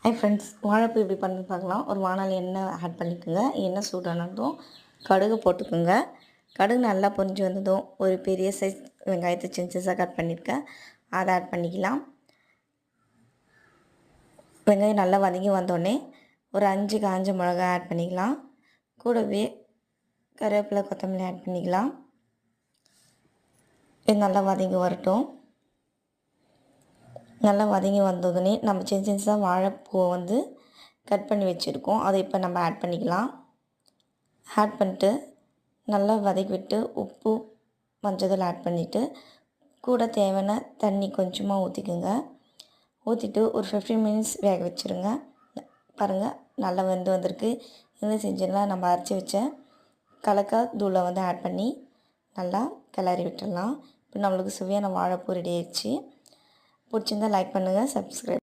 Hi friends, வாழைப்பூ எப்படி பண்ணுறது பார்க்கலாம். ஒரு வாணலி எண்ணெய் ஆட் பண்ணிக்கோங்க. எண்ணெய் சூடானதும் கடுகு போட்டுக்கோங்க. கடுகு நல்லா பொரிஞ்சு வந்ததும் ஒரு பெரிய சைஸ் வெங்காயத்தை சின்ன சின்னதாக கட் பண்ணியிருக்கேன், அதை ஆட் பண்ணிக்கலாம். வெங்காயம் நல்லா வதங்கி வந்தோடனே ஒரு 5 காஞ்ச மிளகாய் ஆட் பண்ணிக்கலாம். கூடவே கருவேப்பிலை, கொத்தமல்லி ஆட் பண்ணிக்கலாம். இது நல்லா வதங்கி வரட்டும். நல்லா வதங்கி வந்ததுனே நம்ம சின்ன சின்னதாக வாழைப்பூவை கட் பண்ணி வச்சுருக்கோம், அதை இப்போ நம்ம ஆட் பண்ணிக்கலாம். ஆட் பண்ணிட்டு நல்லா வதக்கி விட்டு உப்பு, மஞ்சள் ஆட் பண்ணிவிட்டு கூட தேவையான தண்ணி கொஞ்சமாக ஊற்றிக்குங்க. ஊற்றிட்டு ஒரு 15 மினிட்ஸ் வேக வச்சுருங்க. பாருங்கள், நல்லா வெந்து வந்திருக்கு. இந்த செஞ்சிடலாம். நம்ம அரைச்சி வச்ச கலக்காய் தூளை ஆட் பண்ணி நல்லா கிளறி விட்டுடலாம். இப்போ நம்மளுக்கு சுவையான வாழைப்பூ ரெடி ஆயிடுச்சு. பிடிச்சிருந்தால் லைக் பண்ணுங்கள், சப்ஸ்கிரைப்